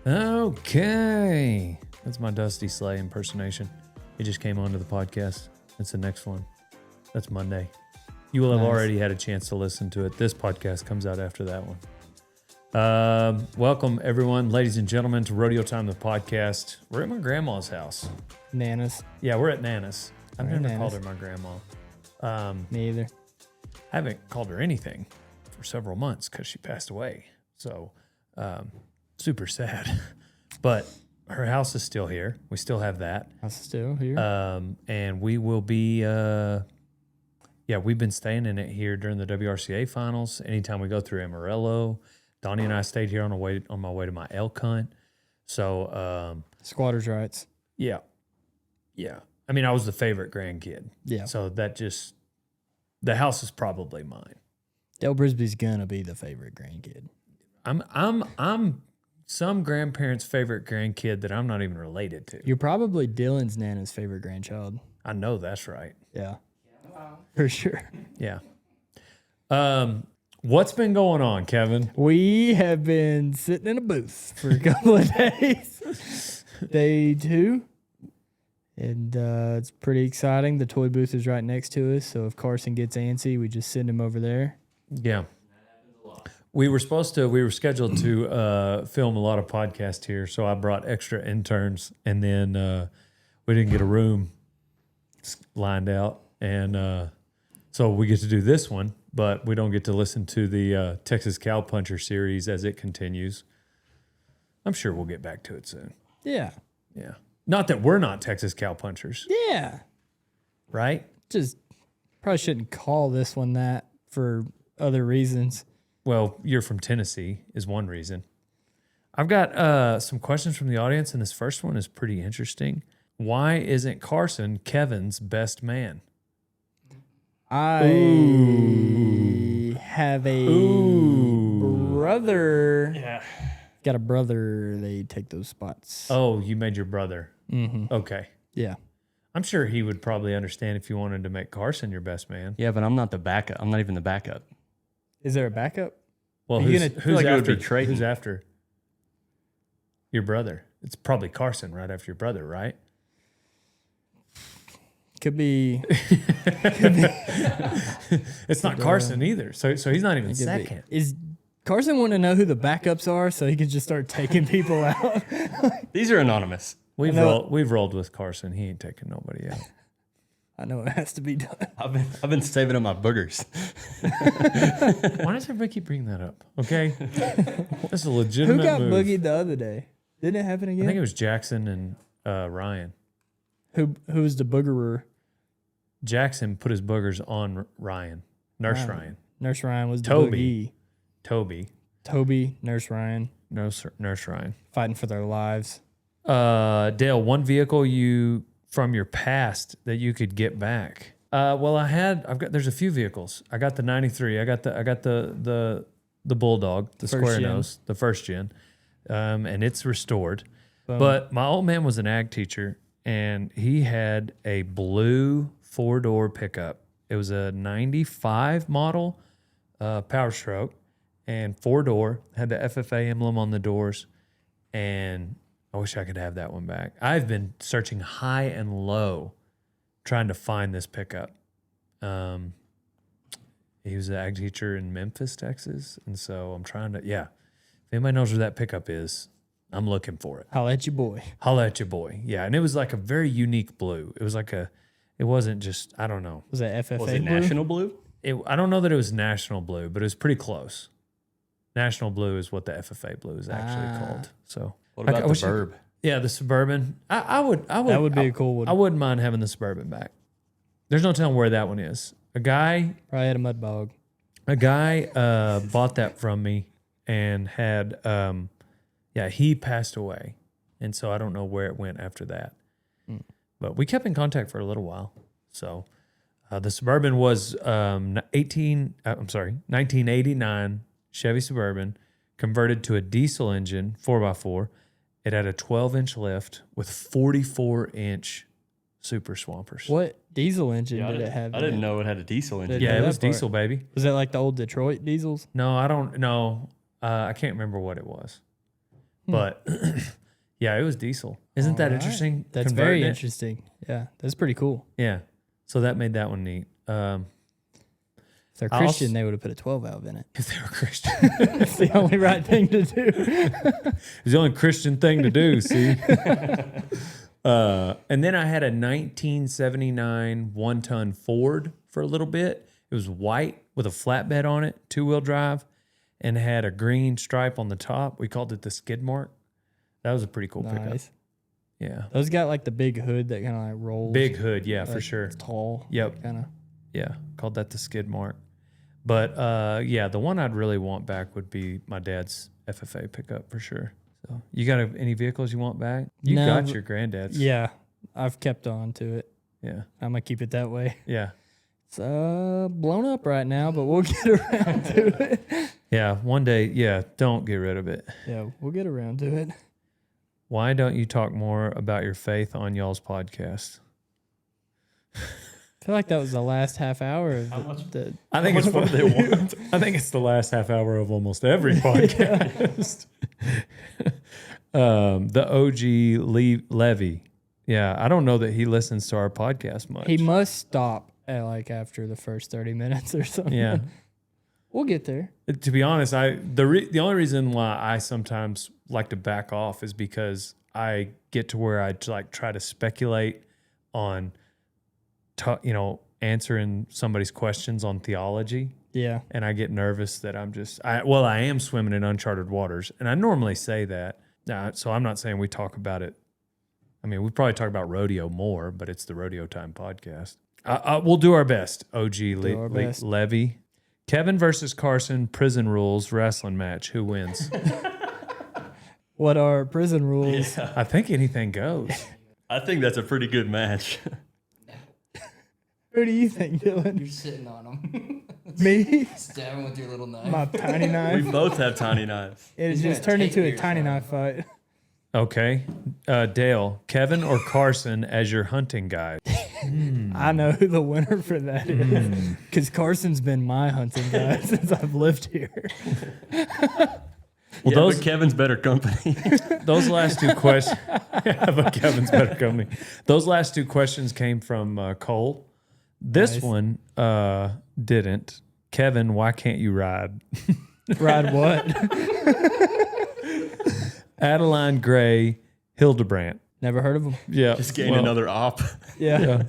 Okay. That's my Dusty Slay impersonation. It just came onto the podcast. That's the next one. That's Monday. You will have already had a chance to listen to it. This podcast comes out after that one. Welcome, everyone, ladies and gentlemen, to Rodeo Time, the podcast. We're at my grandma's house. Nana's. Yeah, we're at Nana's. I've never called her my grandma. Me either. I haven't called her anything for several months because she passed away. So, super sad. But her house is still here. We still have that. House is still here. And we will be, we've been staying in it here during the WRCA finals. Anytime we go through Amarillo, Donnie and I stayed here on my way to my elk hunt. So, Squatters' rights. Yeah. Yeah. I mean, I was the favorite grandkid. Yeah. So the house is probably mine. Del Brisby's gonna be the favorite grandkid. I'm some grandparents' favorite grandkid that I'm not even related to. You're probably Dylan's Nana's favorite grandchild. I know that's right. Yeah. For sure. Yeah. What's been going on, Kevin? We have been sitting in a booth for a couple of days. Day 2. And it's pretty exciting. The toy booth is right next to us. So if Carson gets antsy, we just send him over there. Yeah. We were scheduled to film a lot of podcasts here. So I brought extra interns, and then we didn't get a room lined out. And so we get to do this one, but we don't get to listen to the Texas Cow Puncher series as it continues. I'm sure we'll get back to it soon. Yeah. Yeah. Not that we're not Texas Cow Punchers. Yeah. Right? Just probably shouldn't call this one that for other reasons. Well, you're from Tennessee is one reason. I've got some questions from the audience, and this first one is pretty interesting. Why isn't Carson Kevin's best man? I have a brother. Yeah. Got a brother. They take those spots. Oh, you made your brother. Mm-hmm. Okay. Yeah. I'm sure he would probably understand if you wanted to make Carson your best man. Yeah, but I'm not the backup. I'm not even the backup. Is there a backup? Well, who's after? Your brother. It's probably Carson right after your brother, right? Could be. It's not Carson either. So he's not even second. Is Carson want to know who the backups are so he can just start taking people out? These are anonymous. We've rolled with Carson. He ain't taking nobody out. I know it has to be done. I've been saving up my boogers. Why does everybody keep bringing that up? Okay, that's a legitimate. Who got move. boogied the other day? Didn't it happen again? I think it was Jackson and Ryan. Who was the boogerer? Jackson put his boogers on Ryan. Nurse Ryan. Nurse Ryan was the Toby. boogie. Toby, Nurse Ryan. Nurse Ryan. Fighting for their lives. Dale, one vehicle from your past that you could get back. There's a few vehicles. I got the 93. I got the Bulldog, the square nose, the first gen. And it's restored. Boom. But my old man was an ag teacher, and he had a blue 4-door pickup. It was a 95 model Power Stroke and 4-door, had the FFA emblem on the doors, and I wish I could have that one back. I've been searchung high and low trying to find this pickup. He was an ag teacher in Memphis, Texas, and so I'm trying to, if anybody knows where that pickup is, I'm looking for it. Holla at your boy. Holla at your boy. Yeah, and it was like a very unique blue. It was like it wasn't just, I don't know. Was that FFA Was it blue? National Blue? I don't know that it was National Blue, but it was pretty close. National Blue is what the FFA Blue is actually called. So What about the Verb? The Suburban. I would. That would be a cool one. I wouldn't mind having the Suburban back. There's no telling where that one is. A guy Probably had a mud bog. Bought that from me and had he passed away, and so I don't know where it went after that. But we kept in contact for a little while. So the Suburban was 1989 Chevy Suburban converted to a diesel engine 4x4. It had a 12-inch lift with 44-inch Super Swampers. What diesel engine did it have? I didn't know it had a diesel engine. Yeah, it was that part. diesel, baby. Was that like the old Detroit diesels? No, I don't know. I can't remember what it was. But yeah, it was diesel. Isn't that All right. interesting? That's Converting very it? interesting. Yeah, that's pretty cool. Yeah. So that made that one neat. If they're I Christian, also- they would have put a 12 valve in it. If they were Christian. It's the only right thing to do. It's the only Christian thing to do, see? And then I had a 1979 one-ton Ford for a little bit. It was white with a flatbed on it, two-wheel drive, and had a green stripe on the top. We called it the skid mark. That was a pretty cool pickup. Nice. Yeah. Those got like the big hood that kind of like rolls. Big hood, yeah, for like, sure. It's tall. Yep. Kind of. Yeah, called that the skid mark. But yeah, the one I'd really want back would be my dad's FFA pickup for sure. So you got any vehicles you want back? You No, got but- your granddad's. Yeah, I've kept on to it. Yeah. I'm gonna keep it that way. Yeah. It's blown up right now, but we'll get around to it. Yeah. One day, yeah, don't get rid of it. Yeah, we'll get around to it. Why don't you talk more about your faith on y'all's podcast? I feel like that was the last half hour of the I think it's what they want. I think it's the last half hour of almost every podcast. The OG Levy. Yeah, I don't know that he listens to our podcast much. He must stop at like after the first 30 minutes or something. Yeah. We'll get there. To be honest, the only reason why I sometimes like to back off is because I get to where I like try to speculate on, answering somebody's questions on theology, Yeah. and I get nervous that I am swimming in uncharted waters, and I normally say that. So I'm not saying we talk about it. I mean, we probably talk about rodeo more, but it's the Rodeo Time podcast. We'll do our best. OG our best. Levy. Kevin versus Carson, prison rules, wrestling match. Who wins? What are prison rules? I think anything goes. I think that's a pretty good match. Who do you think, Dylan? You're sitting on them. Me? Stabbing with your little knife. My tiny We knife? both have tiny knives. It He's just gonna turned take into a yours tiny now. knife fight. Okay. Dale, Kevin or Carson as your hunting guide? I know who the winner for that is. Because Carson's been my hunting guy since I've lived here. Well, Yeah, those but Kevin's better company. those last two questions. Yeah, but Kevin's better company. Those last two questions came from Cole. This Nice. one didn't. Kevin, why can't you ride? Ride what? Adeline Gray, Hildebrandt. Never heard of him. Yeah. Just gain another op. Yeah.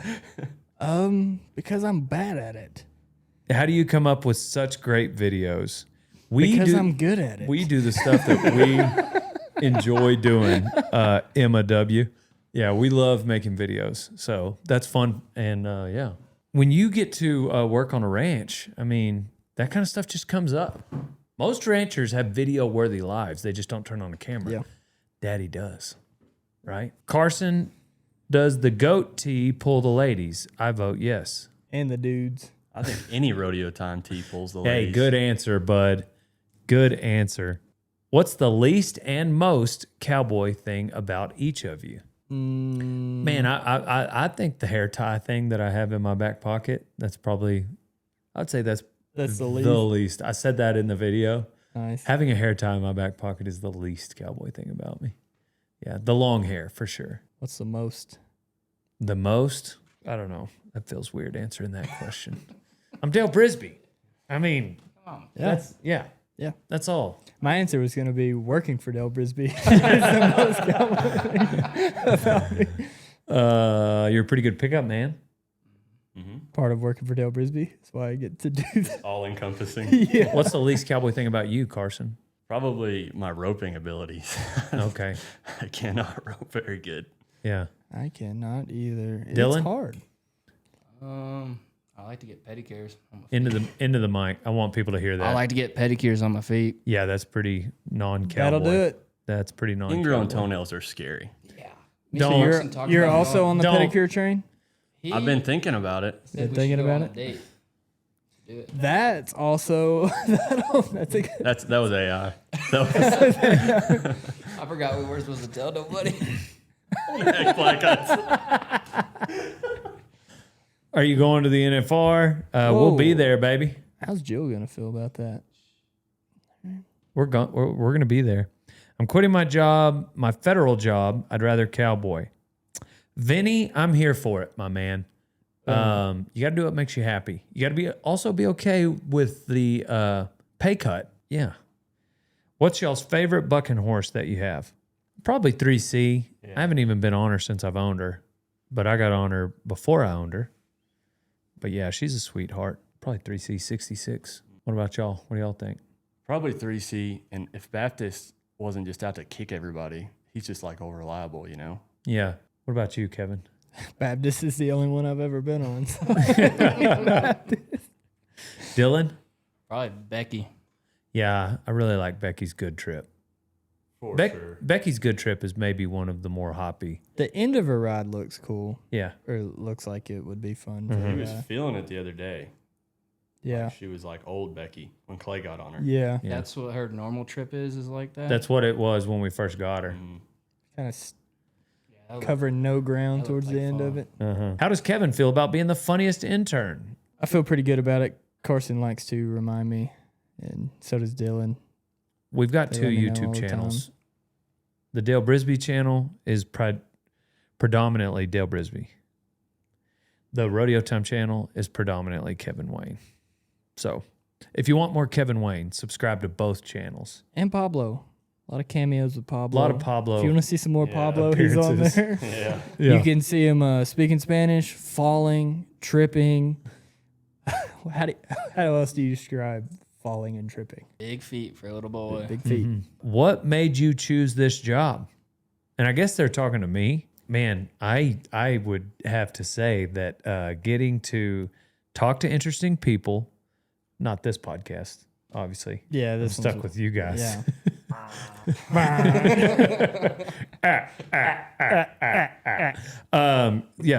Because I'm bad at it. How do you come up with such great videos? Because I'm good at it. We do the stuff that we enjoy doing. Emma W. Yeah, we love making videos. So that's fun. And yeah. When you get to work on a ranch, I mean, that kind of stuff just comes up. Most ranchers have video-worthy lives. They just don't turn on the camera. Yeah. Daddy does, right? Carson, does the goat tee pull the ladies? I vote yes. And the dudes. I think any rodeo time tee pulls the Hey, ladies. good answer, bud. Good answer. What's the least and most cowboy thing about each of you? Man, I think the hair tie thing that I have in my back pocket, that's probably, I'd say that's the least. the least. I said that in the video. Nice. Having a hair tie in my back pocket is the least cowboy thing about me. Yeah, the long hair for sure. What's the most? The most? I don't know. That feels weird answering that question. I'm Dale Brisby. I mean, Yeah. yeah, Yeah. that's all. My answer was going to be working for Del Brisby. It's the most cowboy thing about me. You're a pretty good pickup man. Part of working for Del Brisby. That's why I get to do that. All encompassing. Yeah. What's the least cowboy thing about you, Carson? Probably my roping abilities. Okay. I cannot rope very good. Yeah. I cannot either. Dylan? It's hard. I like to get pedicures on my feet. Into the mic. I want people to hear that. I like to get pedicures on my feet. Yeah, that's pretty non-cowboy. That'll do it. That's pretty non-cowboy. Ingrown toenails are scary. Yeah. Don't- So Carson talked you're about also going- on the Don't. pedicure train? He I've been thinking about it. said Been we thinking should go about on it? a date. Do it. That's also that's a good. That was AI. That was I forgot we weren't supposed to tell nobody. black eyes. Are you going to the NFR? We'll be Whoa. there, baby. How's Jill gonna feel about that? We're going to be there. I'm quitting my job, my federal job. I'd rather cowboy. Vinny, I'm here for it, my man. You got to do what makes you happy. You got to also be okay with the pay cut. Yeah. What's y'all's favorite bucking horse that you have? Probably 3C. Yeah. I haven't even been on her since I've owned her, but I got on her before I owned her. But yeah, she's a sweetheart. Probably 3C 66. What about y'all? What do y'all think? Probably 3C. And if Baptist wasn't just out to kick everybody, he's just like all reliable, you know? Yeah. What about you, Kevin? Baptist is the only one I've ever been on. So. Dylan? Probably Becky. Yeah, I really like Becky's Good Trip. For sure. Becky's Good Trip is maybe one of the more hoppy. The end of her ride looks cool. Yeah. Or looks like it would be fun. He was feeling it the other day. Yeah. Like she was like old Becky when Clay got on her. Yeah. That's what her normal trip is like that? That's what it was when we first got her. Kind of covering no ground towards the end of it. How does Kevin feel about being the funniest intern? I feel pretty good about it. Carson likes to remind me, and so does Dylan. We've got They two let me know all YouTube the channels. The Dale Brisby channel is predominantly Dale Brisby. The Rodeo Time channel is predominantly Kevin Wayne. So if you want more Kevin Wayne, subscribe to both channels. And Pablo. A lot of cameos with Pablo. A lot of Pablo. If you want to see some more Pablo, he's on there. Yeah. You can see him speaking Spanish, falling, tripping. How else do you describe falling and tripping? Big feet for a little boy. Big feet. What made you choose this job? And I guess they're talking to me. Man, I would have to say that getting to talk to interesting people, not this podcast, obviously. Yeah, I'm this stuck with you guys. Yeah.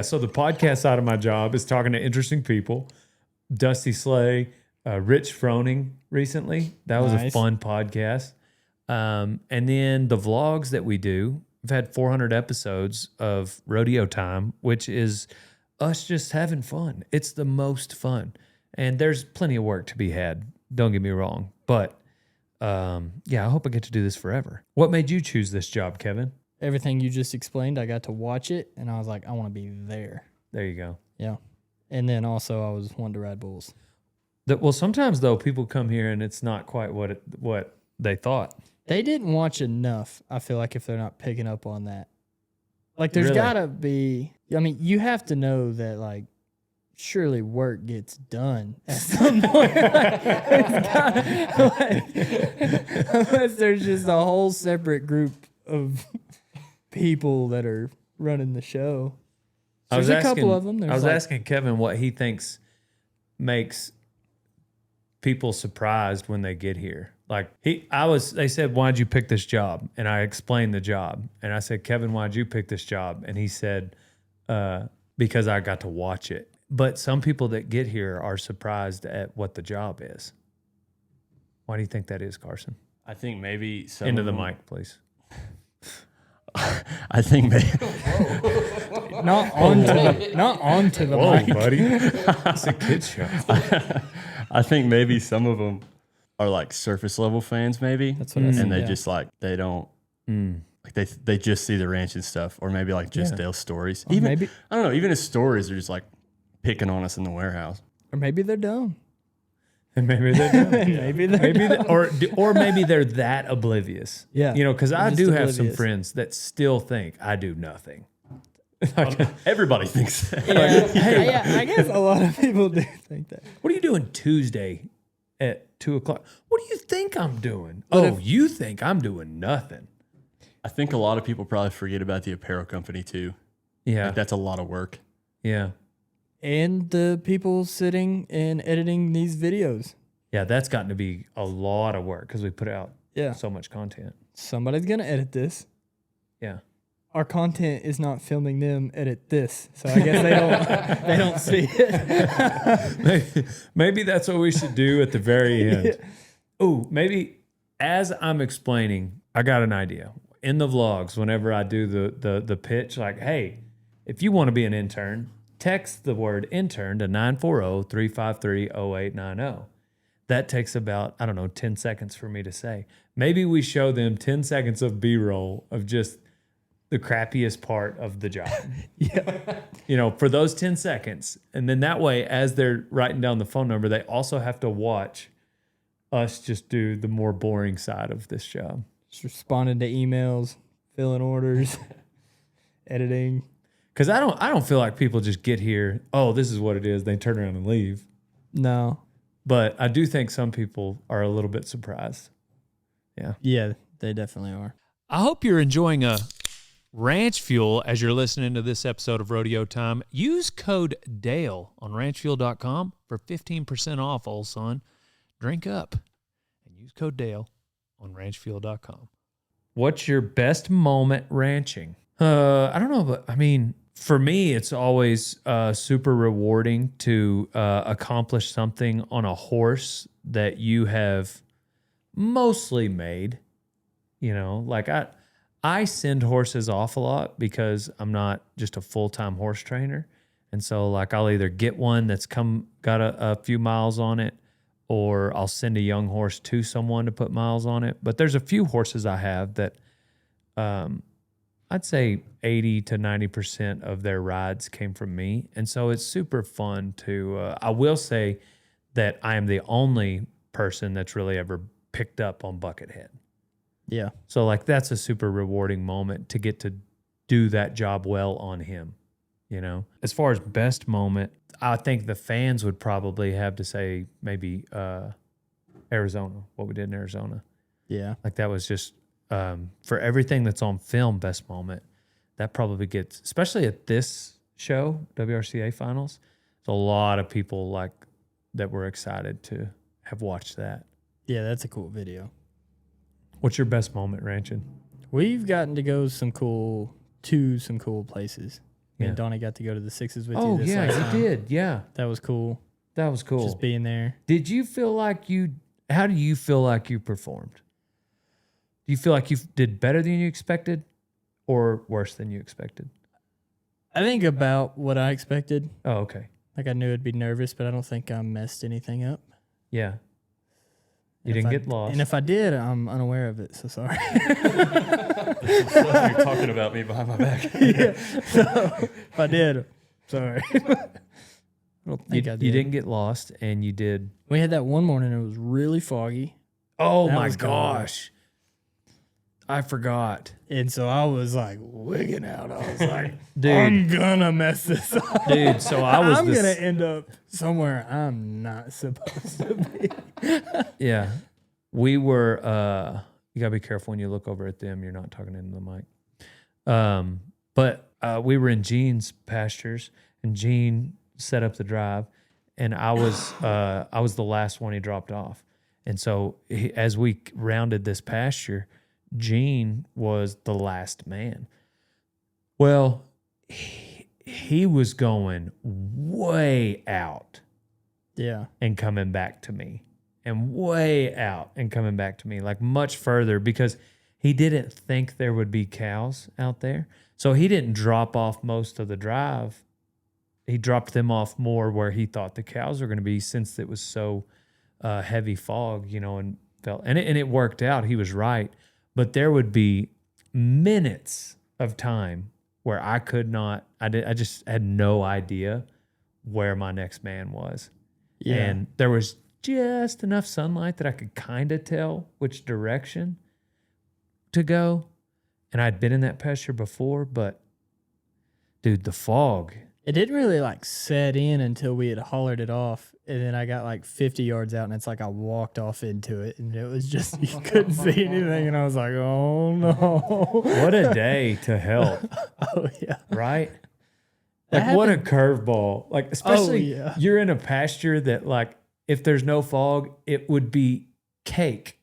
So the podcast side of my job is talking to interesting people. Dusty Slay, Rich Froning recently. That was a fun podcast. And then the vlogs that we do. We've had 400 episodes of Rodeo Time, which is us just having fun. It's the most fun. And there's plenty of work to be had. Don't get me wrong. But I hope I get to do this forever. What made you choose this job, Kevin? Everything you just explained, I got to watch it, and I was like, I want to be there. There you go. Yeah. And then also I was wanting to ride bulls. Well, sometimes, though, people come here and it's not quite what they thought. They didn't watch enough, I feel like, if they're not picking up on that. Like, there's Really? got to be, I mean, you have to know that, like, surely work gets done at some point. Unless there's just a whole separate group of people that are running the show. There's a couple of them. I was asking Kevin what he thinks makes people surprised when they get here. Like they said, why'd you pick this job? And I explained the job. And I said, Kevin, why'd you pick this job? And he said, because I got to watch it. But some people that get here are surprised at what the job is. Why do you think that is, Carson? I think maybe some Into of the them- mic, please. I think maybe not onto the Whoa, mic. buddy. It's a kid's show. I think maybe some of them are like surface level fans, maybe. That's what I said. And they yeah. just like they don't like they just see the ranch and stuff, or maybe like just Dale's stories. Or Even maybe- I don't know. Even his stories are just like picking on us in the warehouse. Or maybe they're dumb. And maybe they do. Maybe they're Or maybe they're that oblivious. Yeah. You know, because I Just do have some oblivious. friends that still think I do nothing. Everybody thinks that. I guess a lot of people do think that. What are you doing Tuesday at 2:00? What do you think I'm doing? But You think I'm doing nothing. I think a lot of people probably forget about the apparel company too. Yeah. Like that's a lot of work. Yeah. And the people sitting and editing these videos. Yeah, that's gotten to be a lot of work because we put out Yeah. so much content. Somebody's going to edit this. Yeah. Our content is not filming them edit this. So I guess they don't see it. Maybe that's what we should do at the very end. Oh, maybe as I'm explaining, I got an idea. In the vlogs, whenever I do the pitch, like, hey, if you want to be an intern, text the word intern to 940-353-0890. that takes about, I don't know, 10 seconds for me to say. Maybe we show them 10 seconds of B-roll of just the crappiest part of the job. Yeah. You know, for those 10 seconds. And then that way, as they're writing down the phone number, they also have to watch us just do the more boring side of this job. Just responding to emails, filling orders, editing. Because I don't feel like people just get here, oh, this is what it is, they turn around and leave. No. But I do think some people are a little bit surprised. Yeah. Yeah, they definitely are. I hope you're enjoying a ranch fuel as you're listening to this episode of Rodeo Time. Use code DALE on ranchfuel.com for 15% off, old son. Drink up and use code DALE on ranchfuel.com. What's your best moment ranching? I don't know, but I mean, for me, it's always super rewarding to accomplish something on a horse that you have mostly made. You know, like I send horses off a lot because I'm not just a full-time horse trainer. And so like I'll either get one that's got a few miles on it, or I'll send a young horse to someone to put miles on it. But there's a few horses I have that I'd say 80 to 90% of their rides came from me. And so it's super fun to, I will say that I am the only person that's really ever picked up on Buckethead. Yeah. So like that's a super rewarding moment to get to do that job well on him, you know. As far as best moment, I think the fans would probably have to say maybe Arizona, what we did in Arizona. Yeah. Like that was just for everything that's on film, best moment. That probably gets, especially at this show, WRCA finals, there's a lot of people like that were excited to have watched that. Yeah, that's a cool video. What's your best moment ranching? We've gotten to go to some cool places. Me and Donnie got to go to the Sixes with you this last time. did. Yeah. That was cool. That was cool. Just being there. Did you feel like how do you feel like you performed? Do you feel like you did better than you expected or worse than you expected? I think about what I expected. Oh, okay. Like I knew I'd be nervous, but I don't think I messed anything up. Yeah. You And didn't if get lost. And if I did, I'm unaware of it, so sorry. You're talking about me behind my back. Yeah. So, if I did, sorry. I don't think I did. You didn't get lost, and you did. We had that one morning, it was really foggy. Oh That my was good. gosh. I forgot. And so I was like wigging out. I was like, Dude. I'm gonna mess this up. Dude, so I was I'm gonna end up somewhere I'm not supposed to be. Yeah. We were you gotta be careful when you look over at them, you're not talking into the mic. But we were in Gene's pastures, and Gene set up the drive, and I was the last one he dropped off. And so as we rounded this pasture, Gene was the last man. Well, he was going way out Yeah. and coming back to me, and way out and coming back to me, like much further, because he didn't think there would be cows out there. So he didn't drop off most of the drive. He dropped them off more where he thought the cows were going to be, since it was so heavy fog, you know, and it worked out. He was right. But there would be minutes of time where I just had no idea where my next man was. Yeah. And there was just enough sunlight that I could kind of tell which direction to go. And I'd been in that pasture before, but dude, the fog. It didn't really like set in until we had hollered it off. And then I got like 50 yards out, and it's like I walked off into it, and it was just, you couldn't see anything. And I was like, oh no. What a day to help, Oh, yeah. right? That Like what a happened- curveball. Like especially yeah. you're in a pasture that, like, if there's no fog, it would be cake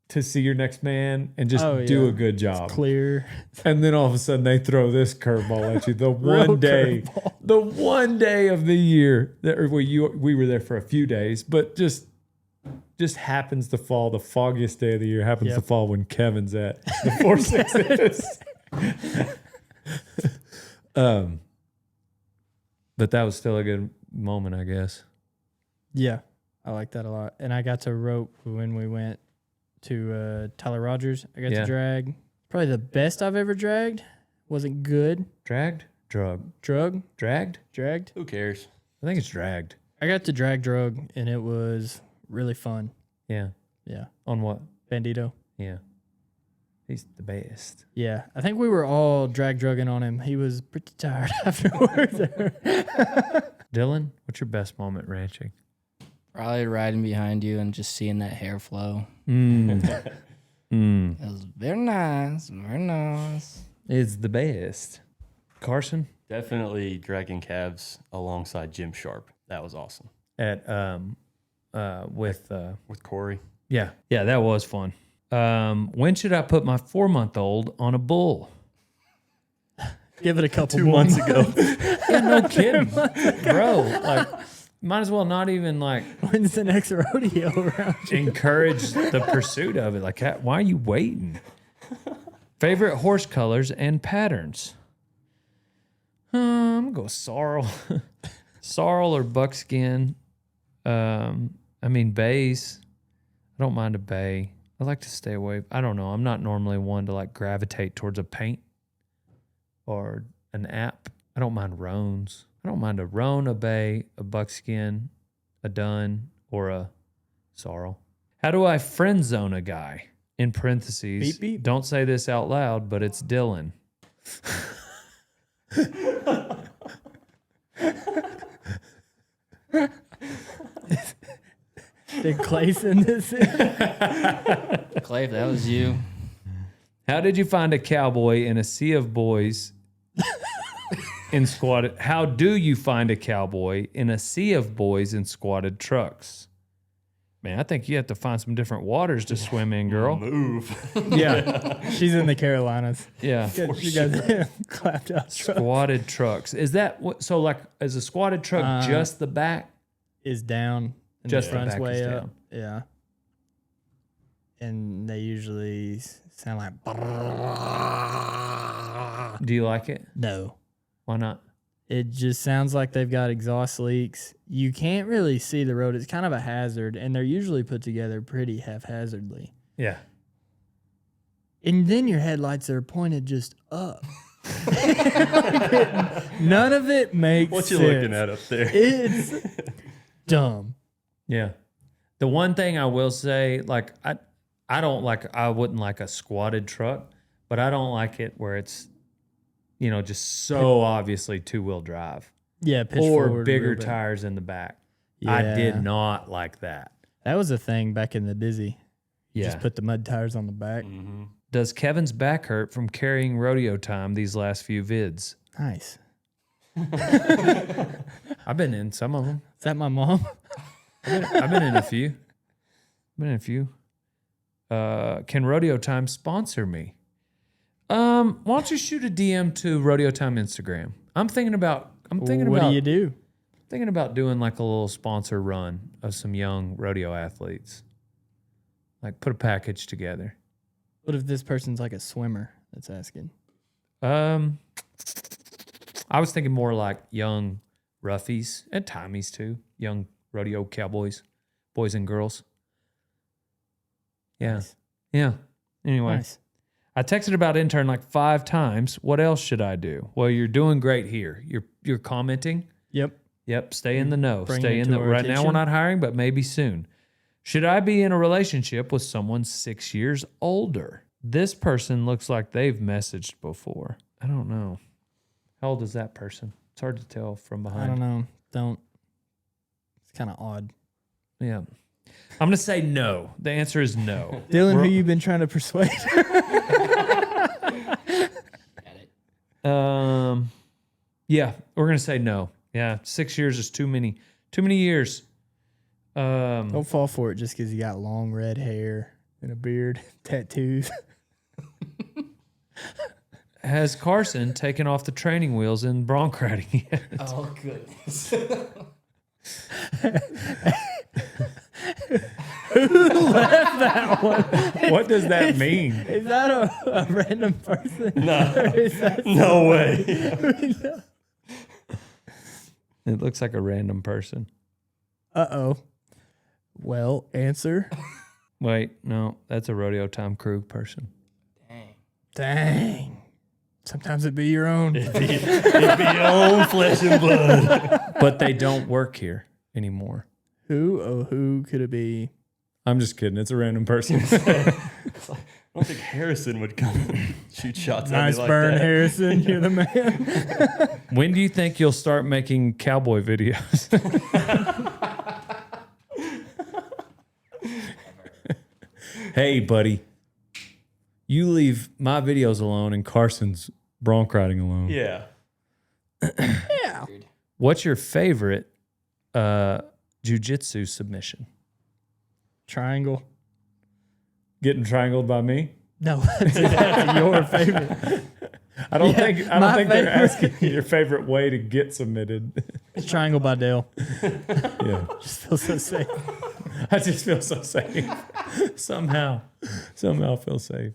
to see your next man and just Oh, do yeah. a good job. Clear. And then all of a sudden they throw this curveball at you. The Real one day of the year that we were there for a few days, but just happens to fall. The foggiest day of the year happens to fall when Kevin's at the 4-6. But that was still a good moment, I guess. Yeah. I like that a lot. And I got to rope when we went to Tyler Rogers. I got Yeah. to drag. Probably the best I've ever dragged. Wasn't good. Dragged? Dragged? Dragged. Who cares? I think it's dragged. I got to drug, and it was really fun. Yeah. Yeah. On what? Bandito. Yeah. He's the best. Yeah. I think we were all drugging on him. He was pretty tired afterwards. Dylan, what's your best moment ranching? Probably riding behind you and just seeing that hair flow. Mm. It was very nice. Very nice. It's the best. Carson? Definitely dragging calves alongside Jim Sharp. That was awesome. At with Corey. yeah, that was fun. When should I put my 4-month-old on a bull? Give it a couple 2 more months ago. Yeah, no kidding, bro. Like, might as well not even like When's the next rodeo around? encourage the pursuit of it. Like, why are you waiting? Favorite horse colors and patterns? I'm gonna go sorrel, sorrel or buckskin. Bays. I don't mind a bay. I like to stay away. I don't know. I'm not normally one to like gravitate towards a paint or an app. I don't mind roans. I don't mind a roan, a bay, a buckskin, a dun, or a sorrel. How do I friend zone a guy? In parentheses, Beep, beep. Don't say this out loud, but it's Dylan. Did Clayson this? Clay, if that was you. How did you find a cowboy in a sea of boys in squatted? How do you find a cowboy in a sea of boys in squatted trucks? Man, I think you have to find some different waters to swim in, girl. Move. Yeah, She's in the Carolinas. yeah. You guys clapped out. Squatted trucks. Is that what? So, like, is a squatted truck just the back? Is down. And Just the the front's back way is up. down. Yeah. And they usually sound like. Do you like it? No. Why not? It just sounds like they've got exhaust leaks. You can't really see the road. It's kind of a hazard, and they're usually put together pretty haphazardly. Yeah. And then your headlights are pointed just up. None of it makes What you sense. looking at up there? It's dumb. Yeah. The one thing I will say, like, I wouldn't like a squatted truck, but I don't like it where it's, just so obviously 2-wheel drive Yeah, pitch or forward a bigger little bit. tires in the back. I Yeah. did not like that. That was a thing back in the Dizzy. You Yeah. just put the mud tires on the back. Mm-hmm. Does Kevin's back hurt from carrying rodeo time these last few vids? Nice. I've been in some of them. Is that my mom? I've been in a few. Can Rodeo Time sponsor me? Why don't you shoot a DM to Rodeo Time Instagram? I'm thinking about What do you do? thinking about doing like a little sponsor run of some young rodeo athletes. Like put a package together. What if this person's like a swimmer that's asking? I was thinking more like young roughies and Tommies too. Young rodeo cowboys, boys and girls. Yeah. Nice. Yeah. Anyway, Nice. I texted about intern like 5 times. What else should I do? Well, you're doing great here. You're commenting. Yep. Yep. Stay in the know. Bring Stay it in to the our right now. We're attention. not hiring, but maybe soon. Should I be in a relationship with someone 6 years older? This person looks like they've messaged before. I don't know. How old is that person? It's hard to tell from behind. I don't know. It's kind of odd. Yeah. I'm going to say no. The answer is no. Dylan, We're- who you been trying to persuade? Yeah, we're going to say no. Yeah, 6 years is too many. Too many years. Don't fall for it just because you got long red hair and a beard, tattoos. Has Carson taken off the training wheels in bronc riding yet? Oh, goodness. What does that mean? Is that a random person? No. Or is that No way. It looks like a random person. Uh-oh. Well, answer. Wait, no, that's a Rodeo Time crew person. Dang. Dang. Sometimes it be your own. It'd be your own flesh and blood. But they don't work here anymore. Who? Oh, who could it be? I'm just kidding. It's a random person. I don't think Harrison would come and shoot shots at Nice me like burn, that. Harrison. You're the man. When do you think you'll start making cowboy videos? Hey, buddy. You leave my videos alone and Carson's bronc riding alone. Yeah. Yeah. What's your favorite jiu-jitsu submission? Triangle. Getting triangled by me? No, that's your favorite. I don't Yeah, think my they're favorite. asking you your favorite way to get submitted. It's Triangle by Dale. Yeah. Just feel so safe. I just feel so safe. Somehow I feel safe.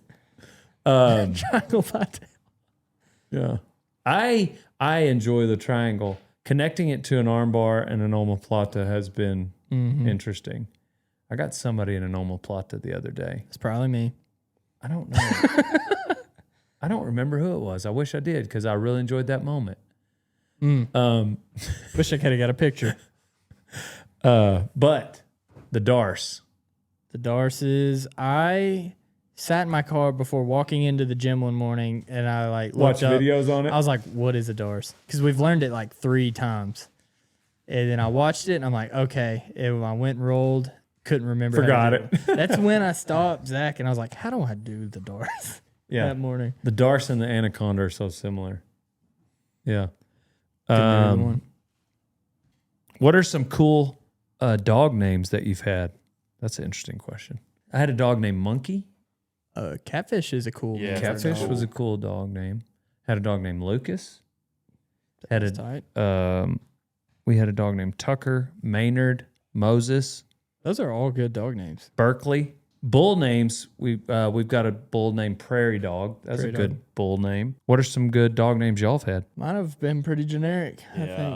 Triangle by Dale. Yeah. I enjoy the triangle. Connecting it to an armbar and an omoplata has been interesting. I got somebody in an omoplata the other day. It's probably me. I don't know. I don't remember who it was. I wish I did because I really enjoyed that moment. Wish I could have got a picture. But the Darce. The Darces. I sat in my car before walking into the gym one morning and I Watch looked up. videos on it. I was like, what is a Darce? Because we've learned it like 3 times. And then I watched it and I'm like, okay. And I went and rolled, couldn't remember. how to Forgot do it. That's when I stopped Zach and I was like, how do I do the Darce? Yeah. That morning. The Darce and the Anaconda are so similar. Yeah. Couldn't do either one. What are some cool dog names that you've had? That's an interesting question. I had a dog named Monkey. Catfish is a cool Yeah, name for a Catfish dog. was a cool dog name. Had a dog named Lucas. Had That's a tight. we had a dog named Tucker, Maynard, Moses, Those are all good dog names. Berkeley. Bull names. We've got a bull named Prairie Dog. That's Prairie a good Dog. bull name. What are some good dog names y'all have had? Mine have been pretty generic. Yeah, I I think. don't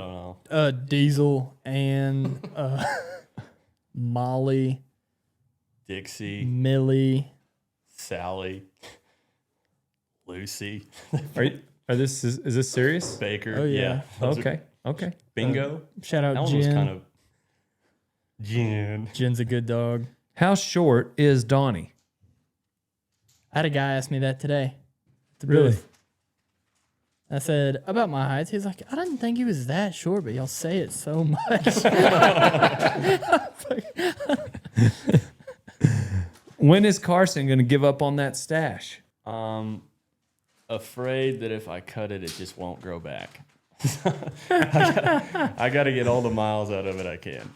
know. Diesel and Molly, Dixie, Millie. Sally, Lucy, Are this is this serious? Baker. Oh, yeah. Those are- Okay. Bingo. Shout That out one was Jen. kind of Jen. Jen's a good dog. How short is Donnie? I had a guy ask me that today. at the Really? booth. I said, about my height. He's like, I didn't think he was that short, but y'all say it so much. When is Carson going to give up on that stash? Afraid that if I cut it, it just won't grow back. I gotta get all the miles out of it I can.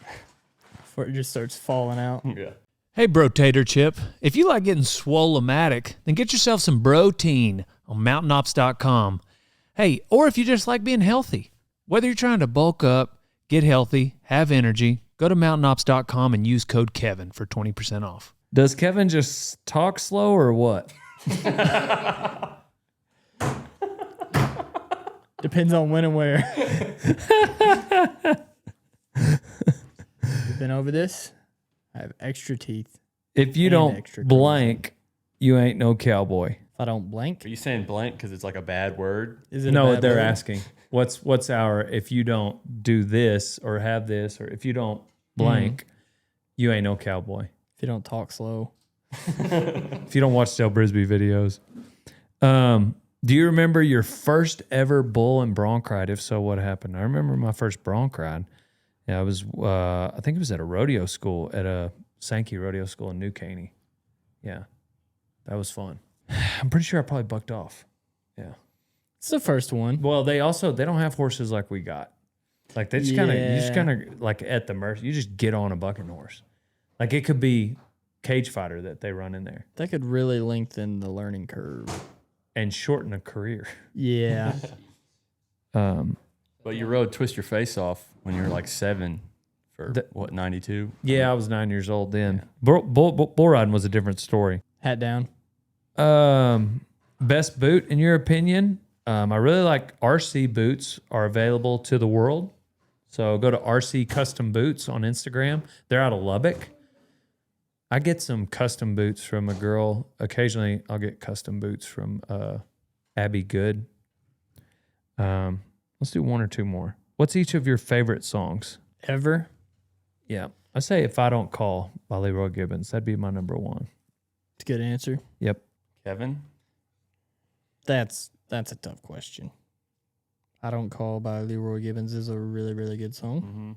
Before it just starts falling out. Yeah. Hey, Bro Tater Chip, if you like getting swole-o-matic, then get yourself some Protein on mountainops.com. Hey, or if you just like being healthy, whether you're trying to bulk up, get healthy, have energy, go to mountainops.com and use code Kevin for 20% off. Does Kevin just talk slow or what? Depends on when and where. Been over this? I have extra teeth. If you And don't extra blank, you ain't no cowboy. If I don't blink, Are you saying blank because it's like a bad word? is it a No, bad they're word? asking. What's our if you don't do this or have this or if you don't blank, you ain't no cowboy. If you don't talk slow. If you don't watch Del Brisby videos. Do you remember your first ever bull and bronc ride? If so, what happened? I remember my first bronc ride. Yeah, I was I think it was at a rodeo school at a Sankey rodeo school in New Caney. Yeah. That was fun. I'm pretty sure I probably bucked off. Yeah. It's the first one. Well, they don't have horses like we got. Like they just kind Yeah. of like at the mercy. You just get on a bucking horse. Like it could be cage fighter that they run in there That could really lengthen the learning curve. and shorten a career. Yeah. But you rode Twist Your Face Off when you were like 7 for The- what, 92? Yeah, I was 9 years old then. Bull riding was a different story. Hat down. Best boot in your opinion? I really like RC boots are available to the world. So go to RC Custom Boots on Instagram. They're out of Lubbock. I get some custom boots from a girl. Occasionally, I'll get custom boots from Abby Good. Let's do one or two more. What's each of your favorite songs? Ever? Yeah. I say If I Don't Call by Leroy Gibbons. That'd be my number one. It's a good answer. Yep. Kevin? That's a tough question. I Don't Call by Leroy Gibbons is a really, really good song.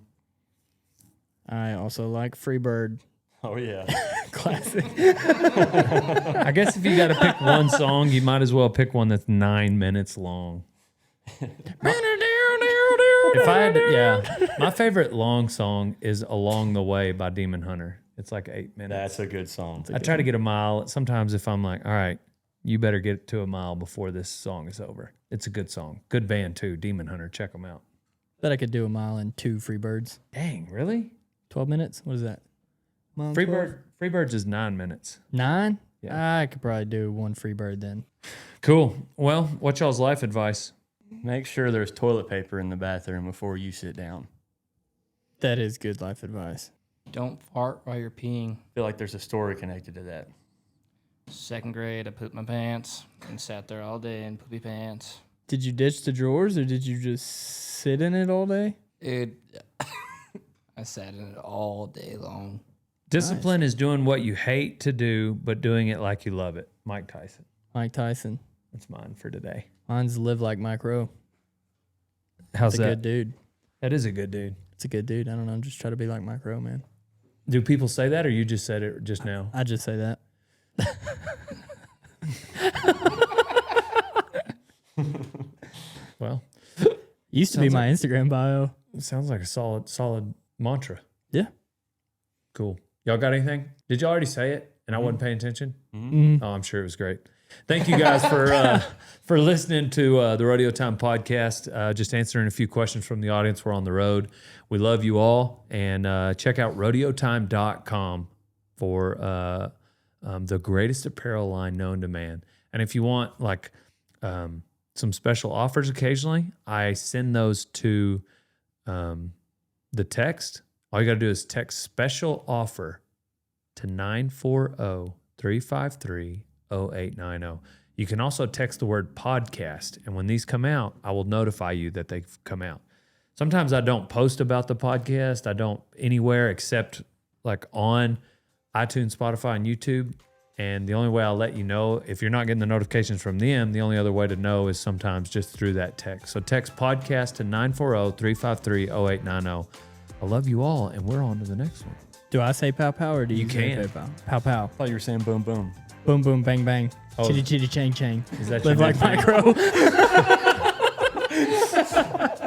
I also like Freebird. Oh, yeah. Classic. I guess if you got to pick one song, you might as well pick one that's 9 minutes long. If I had to, my favorite long song is Along the Way by Demon Hunter. It's like 8 minutes. That's a good song. I try to get a mile. Sometimes if I'm like, all right, you better get to a mile before this song is over. It's a good song. Good band too, Demon Hunter. Check them out. Bet I could do a mile in 2 Freebirds. Dang, really? 12 minutes? What is that? Mile and 12? Freebirds is 9 minutes. 9? Yeah. I could probably do one Freebird then. Cool. Well, what's y'all's life advice? Make sure there's toilet paper in the bathroom before you sit down. That is good life advice. Don't fart while you're peeing. I feel like there's a story connected to that. 2nd grade, I pooped my pants and sat there all day in poopy pants. Did you ditch the drawers or did you just sit in it all day? Dude, I sat in it all day long. Discipline is doing what you hate to do, but doing it like you love it. Mike Tyson. Mike Tyson. That's mine for today. Mine's Live Like Mike Rowe. How's It's a that? good dude. That is a good dude. It's a good dude. I don't know. Just try to be like Mike Rowe, man. Do people say that or you just said it just now? I just say that. Well, Used to be Sounds my Instagram bio. it sounds like a solid mantra. Yeah. Cool. Y'all got anything? Did you already say it and I wasn't paying attention? Mm. Oh, I'm sure it was great. Thank you guys for listening to the Rodeo Time podcast. Just answering a few questions from the audience. We're on the road. We love you all. And check out rodeotime.com for the greatest apparel line known to man. And if you want like some special offers occasionally, I send those to the text. All you got to do is text special offer to 940-353-0890. You can also text the word podcast. And when these come out, I will notify you that they've come out. Sometimes I don't post about the podcast. I don't anywhere except like on iTunes, Spotify, and YouTube. And the only way I'll let you know, if you're not getting the notifications from them, the only other way to know is sometimes just through that text. So text podcast to 940-353-0890. I love you all, and we're on to the next one. Do I say pow pow or do you, You say can. pow pow? Pow pow. I thought you were saying boom, boom. Boom boom bang bang. Oh. Chitty chitty chang chang. Is that Live your like new thing? Mike Rowe.